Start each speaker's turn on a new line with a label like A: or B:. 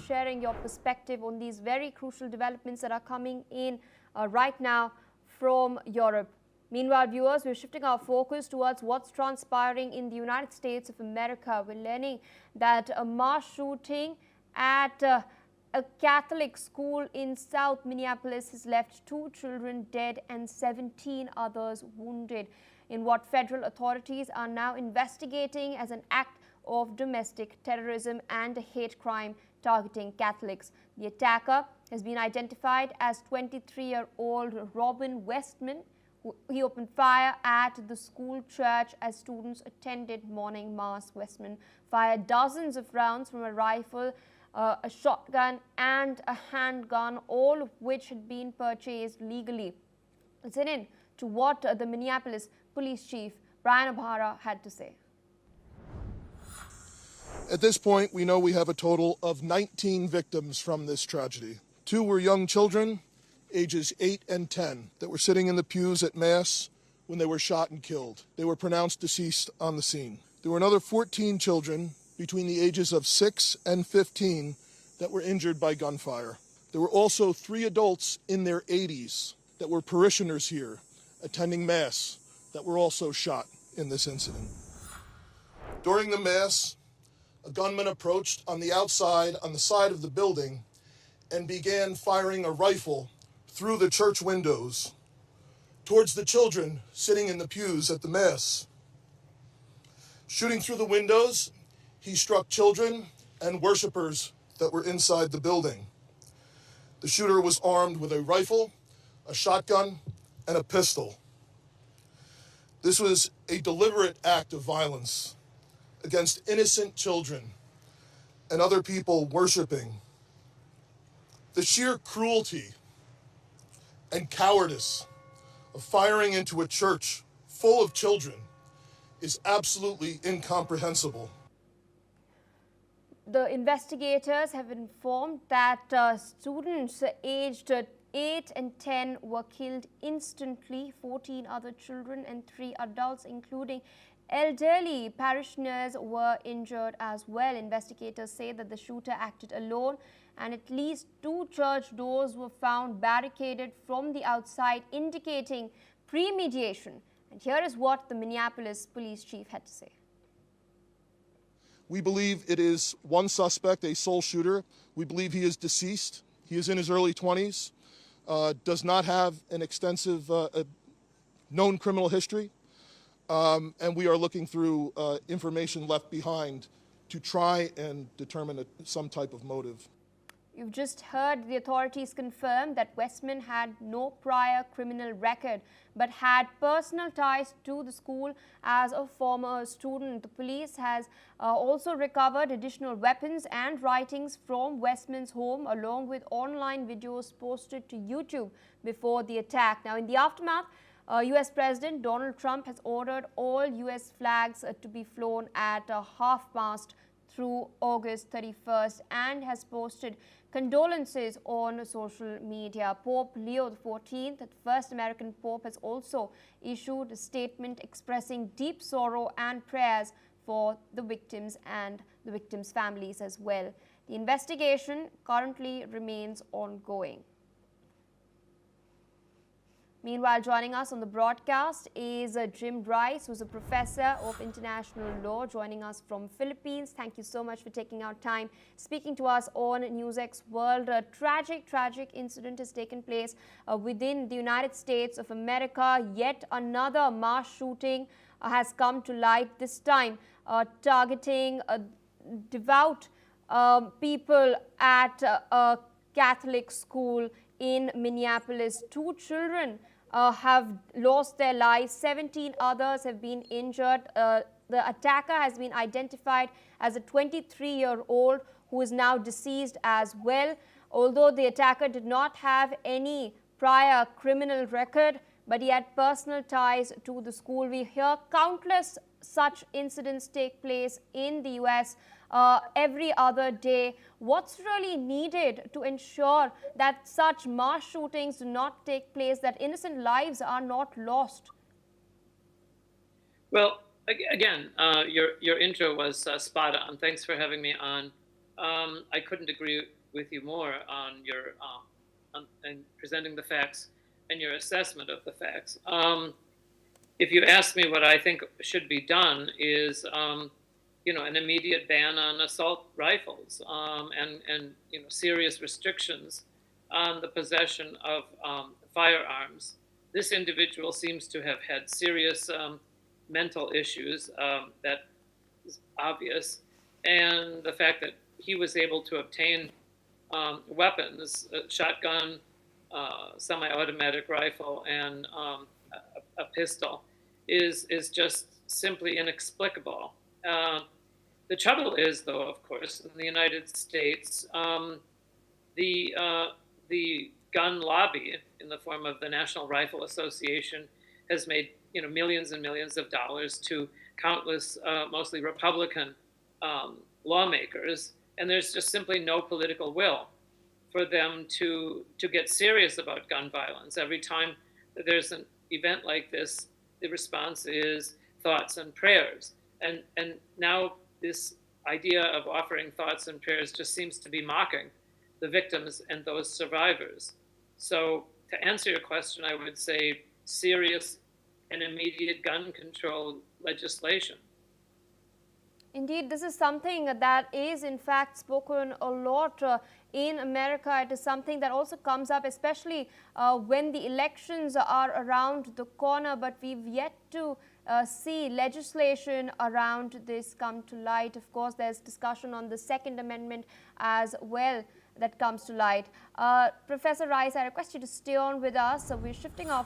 A: sharing your perspective on these very crucial developments that are coming in right now from Europe. Meanwhile, viewers, we're shifting our focus towards what's transpiring in the United States of America. We're learning that a mass shooting at a Catholic school in South Minneapolis has left 2 children dead and 17 others wounded in what federal authorities are now investigating as an act of domestic terrorism and a hate crime targeting Catholics. The attacker has been identified as 23-year-old Robin Westman. He opened fire at the school church as students attended morning mass. Westman fired dozens of rounds from a rifle, a shotgun and a handgun, all of which had been purchased legally. Listen in to what the Minneapolis police chief, Brian O'Hara, had to say.
B: At this point, we know we have a total of 19 victims from this tragedy. 2 were young children, ages 8 and 10, that were sitting in the pews at Mass when they were shot and killed. They were pronounced deceased on the scene. There were another 14 children between the ages of 6 and 15 that were injured by gunfire. There were also 3 adults in their 80s that were parishioners here attending Mass that were also shot in this incident. During the Mass, a gunman approached on the outside, on the side of the building, and began firing a rifle through the church windows towards the children sitting in the pews at the Mass. Shooting through the windows, he struck children and worshipers that were inside the building. The shooter was armed with a rifle, a shotgun, and a pistol. This was a deliberate act of violence against innocent children and other people worshiping. The sheer cruelty and cowardice of firing into a church full of children is absolutely incomprehensible.
A: The investigators have informed that students aged 8 and 10 were killed instantly. 14 other children and 3 adults, including elderly parishioners, were injured as well. Investigators say that the shooter acted alone, and at least 2 church doors were found barricaded from the outside, indicating premeditation. And here is what the Minneapolis police chief had to say.
B: We believe it is one suspect, a sole shooter. We believe he is deceased. He is in his early 20s, does not have an extensive known criminal history, and we are looking through information left behind to try and determine some type of motive.
A: You've just heard the authorities confirm that Westman had no prior criminal record but had personal ties to the school as a former student. The police has also recovered additional weapons and writings from Westman's home, along with online videos posted to YouTube before the attack. Now, in the aftermath, U.S. President Donald Trump has ordered all U.S. flags to be flown at half-mast through August 31st and has posted condolences on social media. Pope Leo XIV, the first American Pope, has also issued a statement expressing deep sorrow and prayers for the victims and the victims' families as well. The investigation currently remains ongoing. Meanwhile, joining us on the broadcast is Jim Bryce, who's a professor of international law, joining us from Philippines. Thank you so much for taking out time, speaking to us on NewsX World. A tragic incident has taken place within the United States of America. Yet another mass shooting has come to light, this time targeting devout people at a Catholic school in Minneapolis. 2 children have lost their lives. 17 others have been injured. The attacker has been identified as a 23-year-old who is now deceased as well. Although the attacker did not have any prior criminal record, but he had personal ties to the school. We hear countless such incidents take place in the US every other day. What's really needed to ensure that such mass shootings do not take place, that innocent lives are not lost?
C: Well, again, your intro was spot on. Thanks for having me on. I couldn't agree with you more on your and presenting the facts and your assessment of the facts. If you ask me what I think should be done is, an immediate ban on assault rifles, and serious restrictions on the possession of firearms. This individual seems to have had serious mental issues, that is obvious, and the fact that he was able to obtain weapons, a shotgun, semi-automatic rifle, and a pistol is just simply inexplicable. The trouble is, though, of course, in the United States, the gun lobby, in the form of the National Rifle Association, has made millions and millions of dollars to countless, mostly Republican lawmakers, and there's just simply no political will for them to get serious about gun violence. Every time that there's an event like this, the response is thoughts and prayers. And now this idea of offering thoughts and prayers just seems to be mocking the victims and those survivors. So to answer your question, I would say serious and immediate gun control legislation.
A: Indeed, this is something that is in fact spoken a lot in America. It is something that also comes up, especially when the elections are around the corner, but we've yet to see legislation around this come to light. Of course, there's discussion on the Second Amendment as well that comes to light. Professor Rice, I request you to stay on with us. So we're shifting off